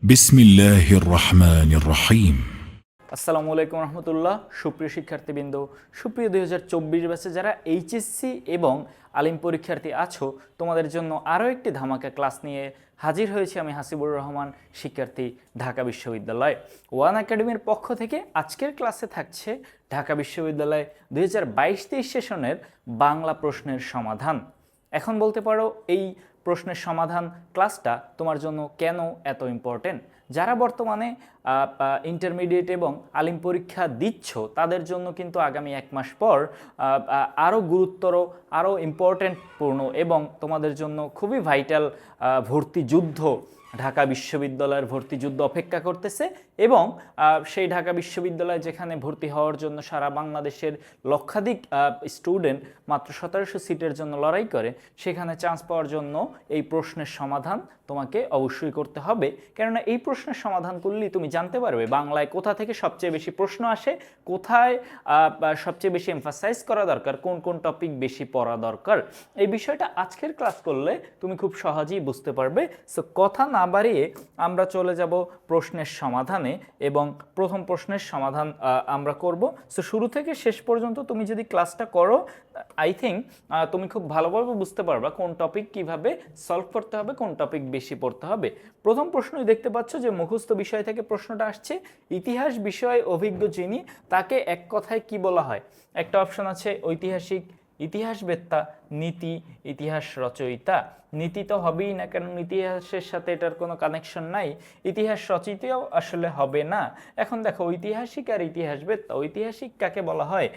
بسم الله الرحمن الرحيم আসসালামু আলাইকুম রহমতুল্লাহ। সুপ্রিয় শিক্ষার্থীবৃন্দ, সুপ্রিয় 2024 ব্যাচে যারা এইচএসসি এবং আলিম পরীক্ষার্থী আছো, তোমাদের জন্য আরও একটি ধামাকা ক্লাস নিয়ে হাজির হয়েছি আমি হাসিবুর রহমান, শিক্ষার্থী, ঢাকা বিশ্ববিদ্যালয়। ওয়ান একাডেমির পক্ষ থেকে আজকের ক্লাসে থাকছে ঢাকা বিশ্ববিদ্যালয় 2022-23 সেশনের বাংলা প্রশ্নের সমাধান। এখন বলতে পারো এই প্রশ্নের সমাধান ক্লাসটা তোমার জন্য কেন এত ইম্পর্টেন্ট। যারা বর্তমানে ইন্টারমিডিয়েট এবং আলিম পরীক্ষা দিচ্ছ তাদের জন্য কিন্তু আগামী এক মাস পর আরও গুরুতর, আরও ইম্পর্টেন্টপূর্ণ এবং তোমাদের জন্য খুবই ভাইটাল ভর্তি যুদ্ধ, ঢাকা বিশ্ববিদ্যালয়ের ভর্তি যুদ্ধ অপেক্ষা করতেছে। এবং সেই ঢাকা বিশ্ববিদ্যালয় যেখানে ভর্তি হওয়ার জন্য সারা বাংলাদেশের লক্ষাধিক স্টুডেন্ট মাত্র 1700 সিটের জন্য লড়াই করে, সেখানে চান্স পাওয়ার জন্য এই প্রশ্নের সমাধান তোমাকে অবশ্যই করতে হবে। কেননা এই প্রশ্নের সমাধান করলেই তুমি জানতে পারবে বাংলায় কোথা থেকে সবচেয়ে বেশি প্রশ্ন আসে, কোথায় সবচেয়ে বেশি এমফাসাইজ করা দরকার, কোন কোন টপিক বেশি পড়া দরকার। এই বিষয়টা আজকের ক্লাস করলে তুমি খুব সহজেই বুঝতে পারবে। সো কথা না বাড়িয়ে আমরা চলে যাব প্রশ্নের সমাধানে এবং প্রথম প্রশ্নের সমাধান আমরা করব। সো শুরু থেকে শেষ পর্যন্ত তুমি যদি ক্লাসটা করো, আই থিঙ্ক তুমি খুব ভালোভাবে বুঝতে পারবা কোন টপিক কিভাবে সলভ করতে হবে, কোন টপিক বেশি পড়তে হবে। প্রথম প্রশ্নই দেখতে পাচ্ছ যে মুখস্থ বিষয় থেকে প্রশ্নটা আসছে। ইতিহাস বিষয়ে অভিজ্ঞ যিনি, তাকে এক কথায় কি বলা হয়? একটা অপশন আছে ঐতিহাসিক, ইতিহাসবেত্তা, নীতি, ইতিহাস রচয়িতা। নীতি তো হবেই না, কারণ ইতিহাসের সাথে এটার কোনো কানেকশন নাই। ইতিহাস রচয়িতাও আসলে হবে না। এখন দেখো ঐতিহাসিক আর ইতিহাসবেত্তা। ঐতিহাসিক কাকে বলা হয়?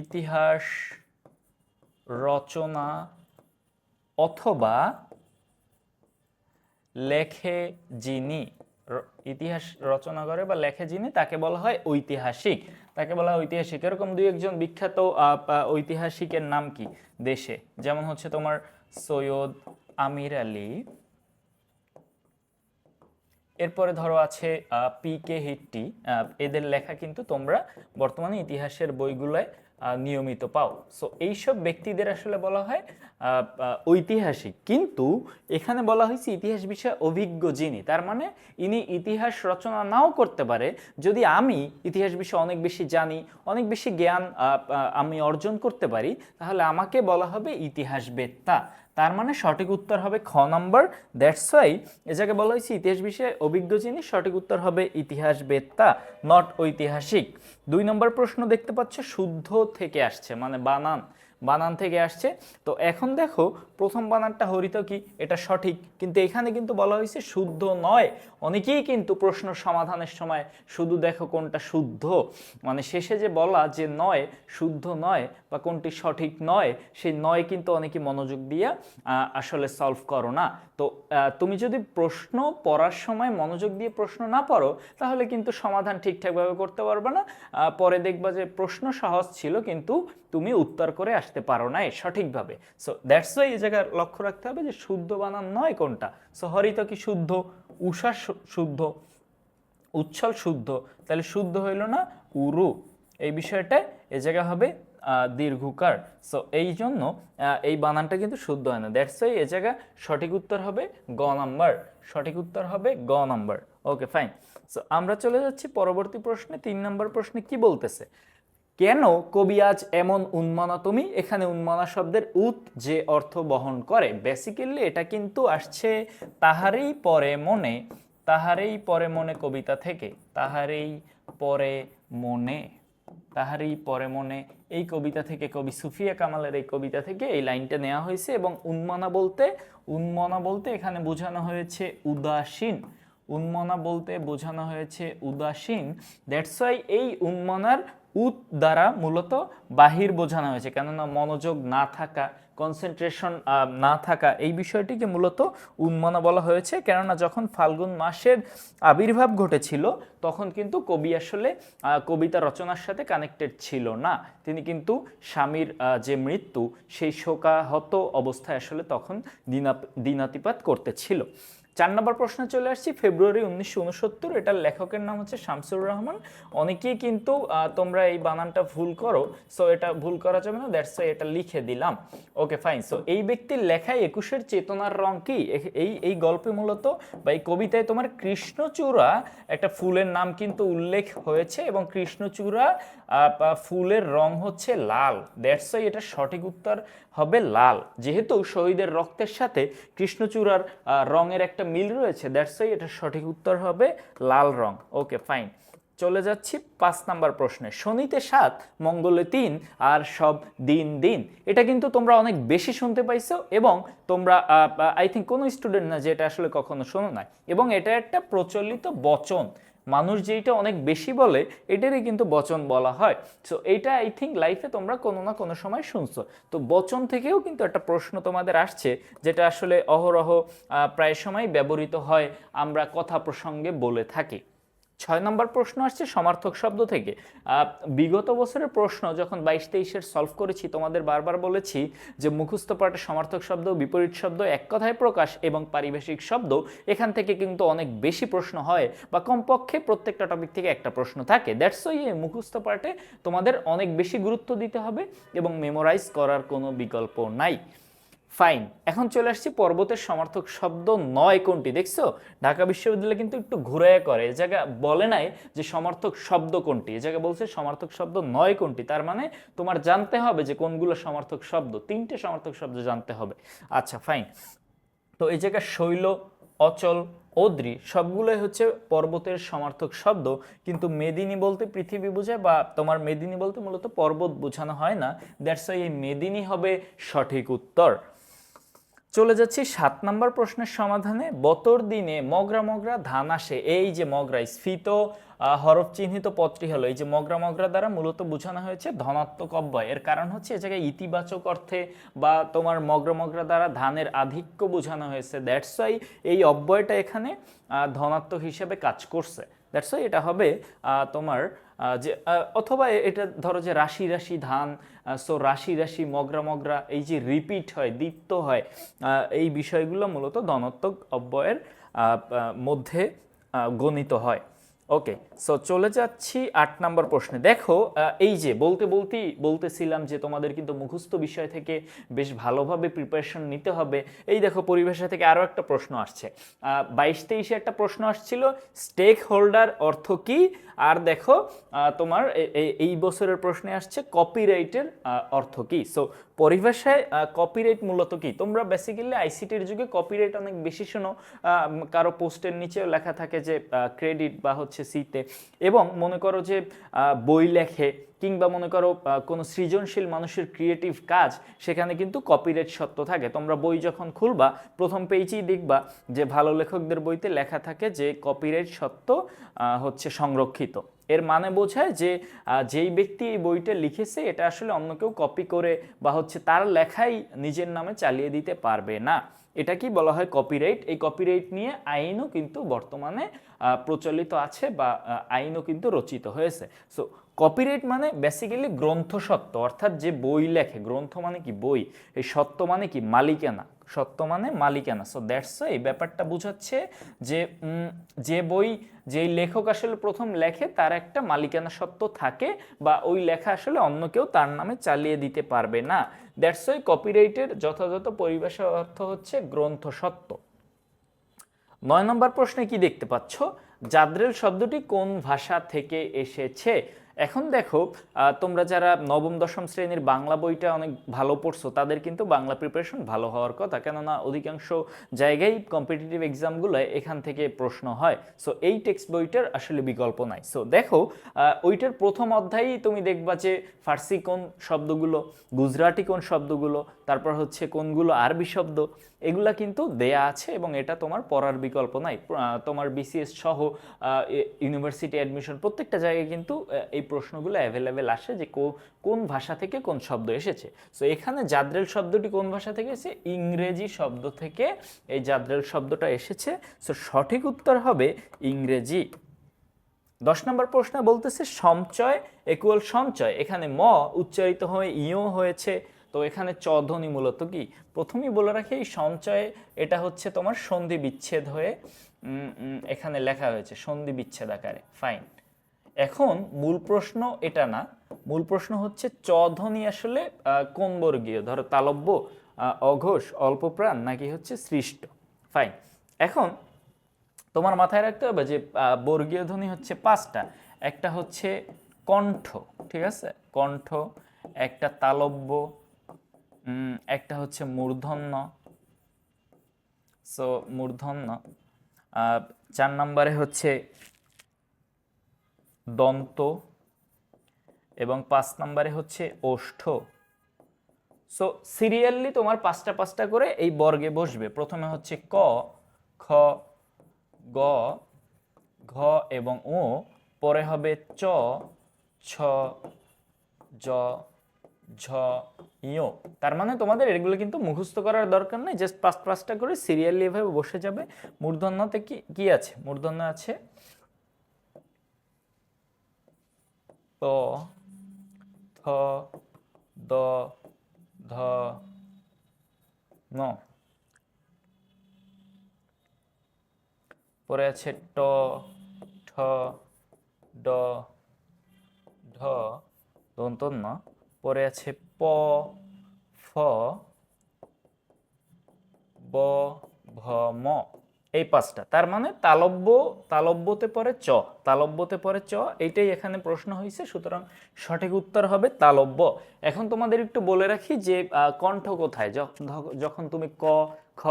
ইতিহাস রচনা অথবা লেখে যিনি, ইতিহাস রচনা করে বা লেখে যিনি, তাকে বলা হয় ঐতিহাসিক। তাকে বলা হয় ঐতিহাসিক। এরকম দুই একজন বিখ্যাত ঐতিহাসিকের নাম কি দেশে? যেমন হচ্ছে তোমার সৈয়দ আমির আলী, এরপরে ধরো আছে পি.কে. হিট্টি। এদের লেখা কিন্তু তোমরা বর্তমানে ইতিহাসের বইগুলোয় নিয়মিত পাও। সো এইসব ব্যক্তিদের আসলে বলা হয় ঐতিহাসিক। কিন্তু এখানে বলা হয়েছে ইতিহাস বিষয়ে অভিজ্ঞ যিনি, তার মানে ইনি ইতিহাস রচনা নাও করতে পারে। যদি আমি ইতিহাস বিষয়ে অনেক বেশি জানি, অনেক বেশি জ্ঞান আমি অর্জন করতে পারি, তাহলে আমাকে বলা হবে ইতিহাসবেত্তা। তার মানে সঠিক উত্তর হবে খ নাম্বার। দ্যাটস ওয়াই এ জায়গায় বলা হয়েছে ইতিহাস বিষয়ে অভিজ্ঞ যিনি, সঠিক উত্তর হবে ইতিহাসবেত্তা, নট ঐতিহাসিক। 2 নম্বর প্রশ্ন দেখতে পাচ্ছ শুদ্ধ থেকে আসছে, মানে বানান থেকে আসছে। তো এখন দেখো প্রথম বানানটা হরিতকি, এটা সঠিক, কিন্তু এখানে কিন্তু বলা হয়েছে শুদ্ধ নয়। অনেকেই কিন্তু প্রশ্ন সমাধানের সময় শুধু দেখো কোনটা শুদ্ধ, মানে শেষে যে বলা যে নয়, শুদ্ধ নয় বা কোনটি সঠিক নয়, সেই নয় কিন্তু অনেকে মনোযোগ দিয়ে আসলে সলভ করো না। তো তুমি যদি প্রশ্ন পড়ার সময় মনোযোগ দিয়ে প্রশ্ন না পড়ো, তাহলে কিন্তু সমাধান ঠিকঠাকভাবে করতে পারবে না। পরে দেখবা যে প্রশ্ন সহজ ছিল কিন্তু তুমি উত্তর করে আসতে পারো না সঠিকভাবে। সো দ্যাটস ওয়াই এই জায়গায় লক্ষ্য রাখতে হবে যে শুদ্ধ বানান নয় কোনটা। সো হরিতকি শুদ্ধ, উষা শুদ্ধ, উচ্ছল শুদ্ধ, তাহলে শুদ্ধ হইল না উরু। এই বিষয়টা এ জায়গা হবে দীর্ঘকার। সো এই জন্য এই বানানটা কিন্তু শুদ্ধ হয় না। দ্যাটস ওয়াই এ জায়গা সঠিক উত্তর হবে গ নাম্বার। সঠিক উত্তর হবে গ নাম্বার। ওকে, ফাইন। সো আমরা চলে যাচ্ছি পরবর্তী প্রশ্নে। 3 নম্বর প্রশ্নে কি বলতেছে? কেন কবি আজ এমন উন্মানা তুমি? এখানে উন্মানা শব্দের উত যে অর্থ বহন করে, বেসিক্যালি এটা কিন্তু আসছে তাহারেই পরে মনে, তাহারেই পরে মনে কবিতা থেকে। তাহারেই পরে মনে, তাহারেই পরে মনে এই কবিতা থেকে, কবি সুফিয়া কামালের এই কবিতা থেকে এই লাইনটা নেওয়া হয়েছে। এবং উন্মনা বলতে এখানে বোঝানো হয়েছে উদাসীন। উন্মনা বলতে বোঝানো হয়েছে উদাসীন। দ্যাটস ওয়াই এই উন্মনার উত দ্বারা মূলত বাহির বোঝানো হয়েছে, কেননা মনোযোগ না থাকা, কনসেন্ট্রেশন না থাকা, এই বিষয়টিকে মূলত উন্মনা বলা হয়েছে। কেননা যখন ফাল্গুন মাসের আবির্ভাব ঘটেছিল তখন কিন্তু কবি আসলে কবিতা রচনার সাথে কানেক্টেড ছিল না। তিনি কিন্তু স্বামীর যে মৃত্যু, সেই শোকাহত অবস্থায় আসলে তখন দিনাতিপাত করতেছিল। 4 নম্বর প্রশ্নে চলে আসছি, ফেব্রুয়ারি 1969, এটার লেখকের নাম হচ্ছে শামসুর রহমান। অনেকেই কিন্তু তোমরা এই বানানটা ভুল করো, সো এটা ভুল করা যাবে না, দ্যাটস ওয়াই এটা লিখে দিলাম। Okay fine. সো এই ব্যক্তির লেখায় 21-এর চেতনার রং কি? এই গল্পে মূলত বা এই কবিতায় তোমার কৃষ্ণচূড়া একটা ফুলের নাম কিন্তু উল্লেখ হয়েছে, এবং কৃষ্ণচূড়া ফুলের রং হচ্ছে লাল, দ্যাটস ওয়াই এটা সঠিক উত্তর হবে লাল। যেহেতু শহীদের রক্তের সাথে কৃষ্ণচূড়ার রঙের একটা মিল রয়েছে, দ্যাটস ওয়াই এটা সঠিক উত্তর হবে লাল রং। Okay fine. চলে যাচ্ছি 5 নাম্বার প্রশ্নে। শনিতে 7, মঙ্গলে 3, আর সব দিন দিন। এটা কিন্তু তোমরা অনেক বেশি শুনতে পাইছো, এবং তোমরা আই থিঙ্ক কোনো স্টুডেন্ট না যে এটা আসলে কখনো শোনো নাই, এবং এটা একটা প্রচলিত বচন। মানুষ যেটা অনেক বেশি বলে এটারই কিন্তু বচন বলা হয়। সো এইটা আই থিঙ্ক লাইফে তোমরা কোনো না কোনো সময় শুনছো। তো বচন থেকেও কিন্তু একটা প্রশ্ন তোমাদের আসছে, যেটা আসলে অহরহ প্রায় সময় ব্যবহৃত হয়, আমরা কথা প্রসঙ্গে বলে থাকি। 6 নম্বর প্রশ্ন আসছে সমার্থক শব্দ থেকে। বিগত বছরের প্রশ্ন যখন 22-23-এর সলভ করেছি, তোমাদের বারবার বলেছি যে মুখস্থ পাঠে সমার্থক শব্দ, বিপরীত শব্দ, এক কথায় প্রকাশ এবং পারিভাষিক শব্দ, এখান থেকে কিন্তু অনেক বেশি প্রশ্ন হয়, বা কমপক্ষে প্রত্যেকটা টপিক থেকে একটা প্রশ্ন থাকে। দ্যাটস ওয়াই এই মুখস্থ পাঠে তোমাদের অনেক বেশি গুরুত্ব দিতে হবে, এবং মেমোরাইজ করার কোনো বিকল্প নাই। ফাইন। এখন চলে আসছি পর্বতের সমার্থক শব্দ 9 কোনটি? দেখছো ঢাকা বিশ্ববিদ্যালয় কিন্তু একটু ঘুরে করে, এ জায়গা বলে নাই যে সমার্থক শব্দ কোনটি, এ জায়গা বলছে সমার্থক শব্দ 9 কোনটি। তার মানে তোমার জানতে হবে যে কোনগুলো সমার্থক শব্দ, 3টে সমার্থক শব্দ জানতে হবে। আচ্ছা ফাইন। তো এই জায়গায় শৈল, অচল, অদ্রি সবগুলোই হচ্ছে পর্বতের সমার্থক শব্দ, কিন্তু মেদিনী বলতে পৃথিবী বোঝায়, বা তোমার মেদিনী বলতে মূলত পর্বত বোঝানো হয় না, দ্যাটস ওয়াই এই মেদিনী হবে সঠিক উত্তর। চলে যাচ্ছি 7 নম্বর প্রশ্নের সমাধানে। বতর দিনে মগরা মগরা ধান আসে। এই যে মগরা স্ফীত হরফ চিহ্নিত পদটি হলো, এই যে মগরা মগরা দ্বারা মূলত বোঝানো হয়েছে ধনাত্মক অব্যয়। এর কারণ হচ্ছে এ জায়গায় ইতিবাচক অর্থে বা তোমার মগরা মগরা দ্বারা ধানের আধিক্য বোঝানো হয়েছে, দ্যাটস ওয়াই এই অব্যয়টা এখানে ধনাত্মক হিসেবে কাজ করছে। দ্যাটস ওয়াই এটা হবে তোমার যে, অথবা এটা ধরো যে রাশি রাশি ধান, সো রাশি রাশি মগরা মগরা, এই যে রিপিট হয়, দ্বিত্ব হয়, এই বিষয়গুলো মূলত ধনাত্মক অব্যয়ের মধ্যে গণিত হয়। ওকে, সো চলে যাচ্ছি 8 নম্বর প্রশ্নে। দেখো এই যে বলতেছিলাম যে তোমাদের কিন্তু মুখস্থ বিষয় থেকে বেশ ভালোভাবে প্রিপারেশন নিতে হবে। এই দেখো পরিভাষা থেকে আরও একটা প্রশ্ন আসছে, 22-23-এ একটা প্রশ্ন আসছিল, স্টেক হোল্ডার অর্থ কি? আর দেখো তোমার এই বছরের প্রশ্নে আসছে কপিরাইটের অর্থ কি। সো পরিভাষায় কপিরাইট মূলত কি? তোমরা বেসিক্যালি আইসিটির যুগে কপিরাইট অনেক বেশি শোনো, কারো পোস্টের নিচেও লেখা থাকে যে ক্রেডিট বা হচ্ছে সিতে, এবং মনে করো যে বই লেখে, কিংবা মনে করো কোনো সৃজনশীল মানুষের ক্রিয়েটিভ কাজ, সেখানে কিন্তু কপিরাইট সত্ত্ব থাকে। তোমরা বই যখন খুলবা প্রথম পেজেই দেখবা যে ভালো লেখকদের বইতে লেখা থাকে যে কপিরাইট সত্ত্ব হচ্ছে সংরক্ষিত। এর মানে বোঝায় যে যেই ব্যক্তি এই বইটা লিখেছে এটা আসলে অন্য কেউ কপি করে বা হচ্ছে তার লেখাই নিজের নামে চালিয়ে দিতে পারবে না। এটা কি বলা হয় কপিরাইট। এই কপিরাইট নিয়ে আইনও কিন্তু বর্তমানে প্রচলিত আছে, বা আইনও কিন্তু রচিত হয়েছে। সো কপিরাইট মানে বেসিক্যালি গ্রন্থ সত্ত্ব, অর্থাৎ যে বই লেখে, গ্রন্থ মানে কি বই, এই সত্ত্ব মানে কি মালিকানা, সত্য মানে মালিকানা। সো দ্যাটস এই ব্যাপারটা বোঝাচ্ছে যে যে বই যেই লেখক আসলে প্রথম লেখে তার একটা মালিকানা সত্ত্ব থাকে, বা ওই লেখা আসলে অন্য কেউ তার নামে চালিয়ে দিতে পারবে না। দ্যাটস ওয়াই কপিরাইটের যথাযথ পরিভাষার অর্থ হচ্ছে গ্রন্থ সত্ত্ব। 9 নম্বর প্রশ্নে কি দেখতে পাচ্ছ? জাদ্রেল শব্দটি কোন ভাষা থেকে এসেছে? এখন দেখো তোমরা যারা নবম দশম শ্রেণীর বাংলা বইটা অনেক ভালো পড়ছো, তাদের কিন্তু বাংলা প্রিপারেশন ভালো হওয়ার কথা, কেননা অধিকাংশ জায়গায় কম্পিটিটিভ এক্সামগুলোয় এখান থেকে প্রশ্ন হয়। সো এই টেক্সট বইটার আসলে বিকল্প নাই। সো দেখো ওইটার প্রথম অধ্যায়েই তুমি দেখবা যে ফার্সি কোন শব্দগুলো, গুজরাটি কোন শব্দগুলো, তারপর হচ্ছে কোনগুলো আরবি শব্দ, এগুলা কিন্তু দেয়া আছে, এবং এটা তোমার পড়ার বিকল্প নাই। তোমার বিসিএস সহ ইউনিভার্সিটি অ্যাডমিশন প্রত্যেকটা জায়গায় কিন্তু এই প্রশ্নগুলো অ্যাভেলেবেল আসে যে কোন ভাষা থেকে কোন শব্দ এসেছে। সো এখানে জাদ্রেল শব্দটি কোন ভাষা থেকে এসেছে? ইংরেজি শব্দ থেকে এই জাদ্রেল শব্দটা এসেছে। সো সঠিক উত্তর হবে ইংরেজি। 10 নম্বর প্রশ্ন বলতেছে সঞ্চয় ইকুয়াল সঞ্চয়, এখানে ম উচ্চারিত হয়ে ইও হয়েছে, তো এখানে চ ধ্বনি মূলত কি, প্রথমেই বলে রাখি এই সঞ্চয়ে এটা হচ্ছে তোমার সন্ধি বিচ্ছেদ হয়ে এখানে লেখা হয়েছে সন্ধি বিচ্ছেদ আকারে। ফাইন। এখন মূল প্রশ্ন এটা না, মূল প্রশ্ন হচ্ছে চ ধ্বনি আসলে কোন বর্গীয়, ধরো তালব্য, অঘোষ, অল্পপ্রাণ নাকি হচ্ছে সৃষ্ট। ফাইন। এখন তোমার মাথায় রাখতে হবে যে বর্গীয় ধ্বনি হচ্ছে 5টা। একটা হচ্ছে কণ্ঠ, ঠিক আছে, কণ্ঠ, একটা তালব্য, একটা হচ্ছে মূর্ধন্য, সো মূর্ধন্য, 4 নম্বরে হচ্ছে দন্ত এবং 5 নম্বরে হচ্ছে ওষ্ঠ। সো সিরিয়ালি তোমার 5টা করে এই বর্গে বসবে। প্রথমে হচ্ছে ক, খ, গ, ঘ এবং ও, পরে হবে চ, ছ, জ, ঝ, ইয়। তার মানে তোমাদের এগুলো কিন্তু মুখস্থ করার দরকার নেই, জাস্ট 5টা করে সিরিয়ালি এভাবে বসে যাবে। মূর্ধন্যতে কি কি আছে? মূর্ধন্য আছে ত, থ, দ, ধ, ন, পরে আছে ট, ঠ, ড, ঢ, দন্তন্য, পরে আছে প, ফ, ব, ভ, ম। এই 5টা। তার মানে তালব্যতে পরে চ, তালব্যতে পরে চ, এইটাই এখানে প্রশ্ন হয়েছে, সুতরাং সঠিক উত্তর হবে তালব্য। এখন তোমাদের একটু বলে রাখি যে কণ্ঠ কোথায়, যখন তুমি ক, খ,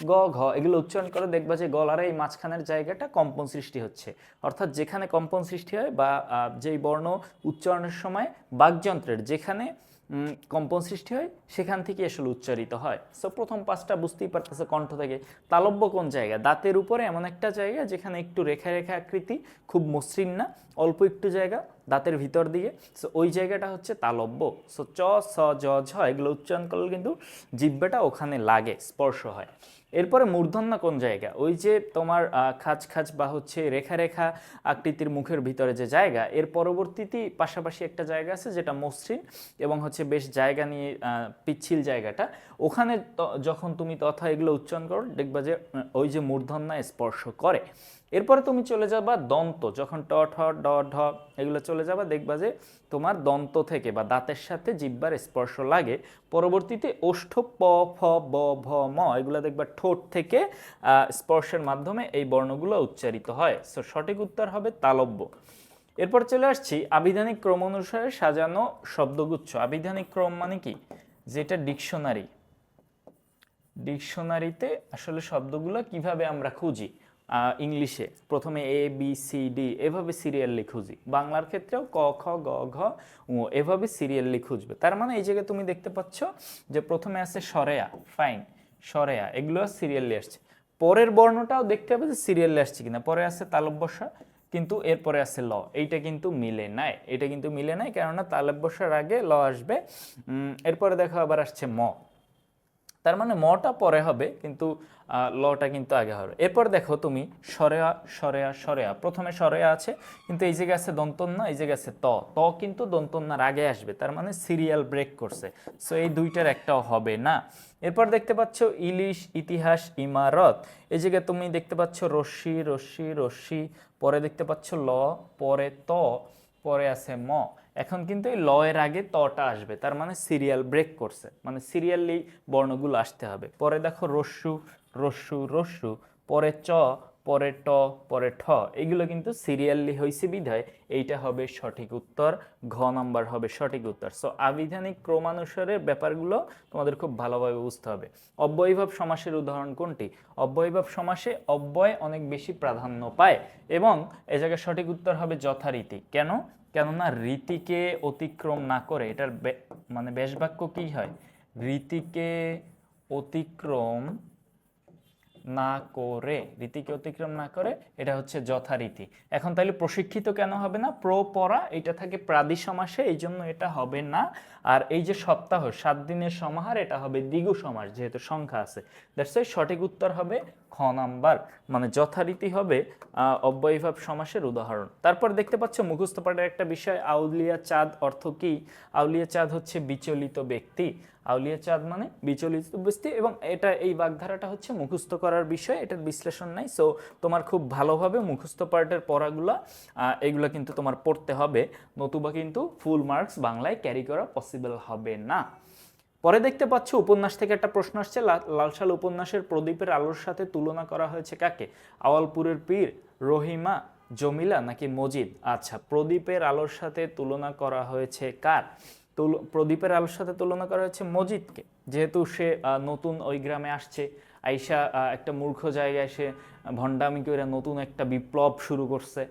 গ, ঘ এগুলো উচ্চারণ করে দেখবা যে গলার এই মাঝখানের জায়গাটা কম্পন সৃষ্টি হচ্ছে। অর্থাৎ যেখানে কম্পন সৃষ্টি হয় বা যেই বর্ণ উচ্চারণের সময় বাকযন্ত্রের যেখানে কম্পন সৃষ্টি হয় সেখান থেকে আসলে উচ্চারিত হয়। সো প্রথম 5টা বুঝতেই পারতেছে কণ্ঠ থেকে। তালব্য কোন জায়গা? দাঁতের উপরে এমন একটা জায়গা যেখানে একটু রেখা রেখা আকৃতি, খুব মসৃণ না, অল্প একটু জায়গা দাঁতের ভিতর দিয়ে, সো ওই জায়গাটা হচ্ছে তালব্য। সো চ, ছ, জ, ঝ এগুলো উচ্চারণ করলে কিন্তু জিহ্বাটা ওখানে লাগে, স্পর্শ হয়। এরপরে মূর্ধন্য কোন জায়গা? ওই যে তোমার খাঁজ খাঁজ বা হচ্ছে রেখা রেখা আকৃতির মুখের ভিতরে যে জায়গা, এর পরবর্তীতে পাশাপাশি একটা জায়গা আছে যেটা মসৃণ এবং হচ্ছে বেশ জায়গা নিয়ে পিচ্ছিল জায়গাটা, ওখানে যখন তুমি তথা এগুলো উচ্চারণ করো দেখবা যে ওই যে মূর্ধন্য স্পর্শ করে। এরপরে তুমি চলে যাবা দন্ত, যখন ট, ঠ, ড, ঢ এগুলো চলে যাবা দেখবা যে তোমার দন্ত থেকে বা দাঁতের সাথে জিহ্বার স্পর্শ লাগে। পরবর্তীতে ওষ্ঠ, প, ফ, ব, ভ, ম এগুলো দেখবা ঠোঁট থেকে স্পর্শের মাধ্যমে এই বর্ণগুলো উচ্চারিত হয়। সো সঠিক উত্তর হবে তালব্য। এরপর চলে আসছি আবিধানিক ক্রম অনুসারে সাজানো শব্দগুচ্ছ। আবিধানিক ক্রম মানে কি? যেটা ডিকশনারিতে আসলে শব্দগুলো কিভাবে আমরা খুঁজি, ইংলিশে প্রথমে এ বি সি ডি এভাবে সিরিয়ালি খুঁজি, বাংলার ক্ষেত্রেও ক, খ, গ, ঘ, উ এভাবে সিরিয়ালি খুঁজবে। তার মানে এই জায়গায় তুমি দেখতে পাচ্ছ যে প্রথমে আছে সরেয়া, ফাইন, সরেয়া এগুলো সিরিয়ালি আসছে। পরের বর্ণটাও দেখতে হবে যে সিরিয়ালি আসছে কিনা। পরে আছে তালব্যস্বর, কিন্তু এরপরে আছে ল, এইটা কিন্তু মিলে নাই, এটা কিন্তু মিলে নাই, কেননা তালব্যস্বর আগে ল আসবে। এরপরে দেখো আবার আসছে ম, তার মানে মটা পরে হবে কিন্তু লটা কিন্তু আগে হবে। এরপর দেখো তুমি সরেয়া, সরেয়া, সরেয়া, প্রথমে সরেয়া আছে কিন্তু এই জায়গায় আছে দন্তন্য, এই জায়গায় আছে ত, ত কিন্তু দন্তন্যার আগে আসবে, তার মানে সিরিয়াল ব্রেক করছে। সো এই দুইটার একটাও হবে না। এরপর দেখতে পাচ্ছ ইলিশ, ইতিহাস, ইমারত, এই জায়গায় তুমি দেখতে পাচ্ছ রশ্মি, রশ্মি, রশ্মি, পরে দেখতে পাচ্ছ ল, পরে ত, পরে আছে ম। এখন কিন্তু এই ল এর আগে তটা আসবে, তার মানে সিরিয়াল ব্রেক করছে, মানে সিরিয়ালি বর্ণগুলো আসতে হবে। পরে দেখো রস্যু, রস্যু, রস্যু, পরে চ, পরে ট, পরে ঠ, এগুলো কিন্তু সিরিয়ালি হয়েছে বিধায় এইটা হবে সঠিক উত্তর, ঘ নাম্বার হবে সঠিক উত্তর। সো আবিধানিক ক্রমানুসারে ব্যাপারগুলো তোমাদের খুব ভালোভাবে বুঝতে হবে। অব্যয়ীভাব সমাসের উদাহরণ কোনটি? অব্যয়ীভাব সমাসে অব্যয় অনেক বেশি প্রাধান্য পায় এবং এ জায়গায় সঠিক উত্তর হবে যথারীতি। কেন? কেননা রীতিকে অতিক্রম না করে, এটার মানে ব্যাসবাক্য কি হয়? রীতিকে অতিক্রম না করে, রীতিকে অতিক্রম না করে, এটা হচ্ছে যথারীতি। এখন তাহলে প্রশিক্ষিত কেন হবে না? পরা এটা থাকে প্রাদি সমাসে, এই জন্য এটা হবে না। আর এই যে সপ্তাহ 7 দিনের সমাহার, এটা হবে দ্বিগু সমাস যেহেতু সংখ্যা আছে। দ্যাটস ওয়াই সঠিক উত্তর হবে খ নাম্বার, মানে যথারীতি হবে অব্যয়ীভাব সমাসের উদাহরণ। তারপর দেখতে পাচ্ছ মুখস্থ পাঠের একটা বিষয় আউলিয়া চাঁদ অর্থ কি? আউলিয়া চাঁদ হচ্ছে বিচলিত ব্যক্তি। আউলিয়া চাঁদ মানে বিচলিত বস্তি, এবং এটা এই বাগধারাটা হচ্ছে মুখস্থ করার বিষয়, এটার বিশ্লেষণ নাই। সো তোমার খুব ভালোভাবে মুখস্থ পার্টের পড়াগুলা এগুলো কিন্তু তোমার পড়তে হবে, নতুবা কিন্তু ফুল মার্কস বাংলায় ক্যারি করা পসিবল হবে না। পরে দেখতে পাচ্ছ উপন্যাস থেকে একটা প্রশ্ন আসছে, লালসাল উপন্যাসের প্রদীপের আলোর সাথে তুলনা করা হয়েছে কাকে? আওয়ালপুরের পীর, রহিমা, জমিলা নাকি মজিদ? আচ্ছা, প্রদীপের আলোর সাথে তুলনা করা হয়েছে কার? প্রদীপের আলোর সাথে তুলনা করা হয়েছে মজিদকে, যেহেতু সে নতুন ওই গ্রামে আসছে, আইসা একটা মূর্খ জায়গায় সে ভণ্ডামি করে নতুন একটা বিপ্লব শুরু করছে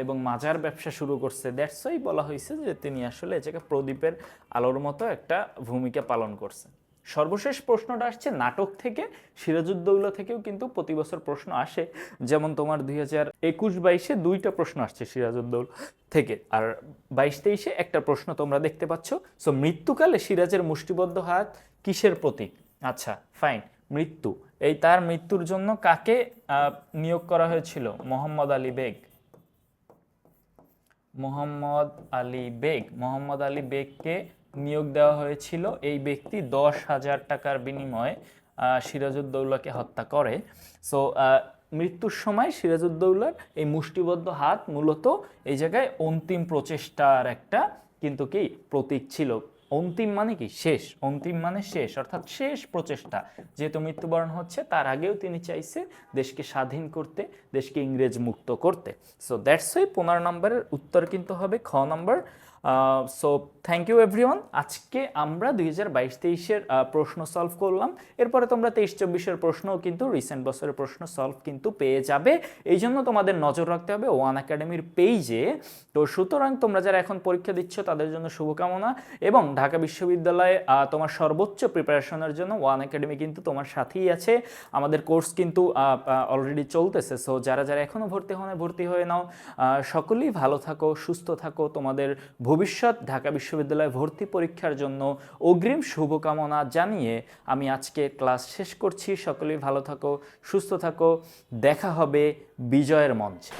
এবং মাজার ব্যবসা শুরু করছে। দ্যাটস ওয়াই বলা হয়েছে যে তিনি আসলে এটাকে প্রদীপের আলোর মতো একটা ভূমিকা পালন করছে। সর্বশেষ প্রশ্নটা আসছে নাটক থেকে, সিরাজউদ্দৌলা থেকেও কিন্তু প্রতি বছর প্রশ্ন আসে, যেমন তোমার 2021-22 দুইটা প্রশ্ন আসছে সিরাজউদ্দৌলা থেকে, আর 22-23 একটা প্রশ্ন তোমরা দেখতে পাচ্ছ। সো মৃত্যুকালে সিরাজের মুষ্টিবদ্ধ হাত কিসের প্রতীক? আচ্ছা ফাইন, মৃত্যু, এই তার মৃত্যুর জন্য কাকে নিয়োগ করা হয়েছিল? মোহাম্মদ আলী বেগ। মোহাম্মদ আলী বেগকে নিয়োগ দেওয়া হয়েছিল। এই ব্যক্তি 10,000 টাকার বিনিময়ে সিরাজউদ্দৌলাকে হত্যা করে। সো মৃত্যুর সময় সিরাজউদ্দৌলার এই মুষ্টিবদ্ধ হাত মূলত এই জায়গায় অন্তিম প্রচেষ্টার একটা কিন্তু কি প্রতীক ছিল। অন্তিম মানে কি? শেষ। অন্তিম মানে শেষ, অর্থাৎ শেষ প্রচেষ্টা। যেহেতু মৃত্যুবরণ হচ্ছে, তার আগেও তিনি চাইছে দেশকে স্বাধীন করতে, দেশকে ইংরেজ মুক্ত করতে। সো দ্যাটস ওয়াই 15 নম্বরের উত্তর কিন্তু হবে খ নম্বর। So thank you everyone. আজকে আমরা 2022-23-এর প্রশ্ন সলভ করলাম। এরপরে তোমরা 23-24-এর প্রশ্নও কিন্তু রিসেন্ট বছরের প্রশ্ন সলভ কিন্তু পেয়ে যাবে। এই জন্য তোমাদের নজর রাখতে হবে ওয়ান একাডেমির পেজে। তো সুতরাং তোমরা যারা এখন পরীক্ষা দিচ্ছ তাদের জন্য শুভকামনা, এবং ঢাকা বিশ্ববিদ্যালয়ে তোমার সর্বোচ্চ প্রিপারেশনের জন্য ওয়ান একাডেমি কিন্তু তোমার সাথেই আছে। আমাদের কোর্স কিন্তু অলরেডি চলতেছে। সো যারা যারা এখনও ভর্তি হয়ে নাও। সকলেই ভালো থাকো, সুস্থ থাকো। তোমাদের ভবিষ্যৎ ঢাকা বিশ্ববিদ্যালয়ে ভর্তি পরীক্ষার জন্য অগ্রিম শুভকামনা জানিয়ে আমি আজকে ক্লাস শেষ করছি। সকলেই ভালো থাকো, সুস্থ থাকো। দেখা হবে বিজয়ের মঞ্চে।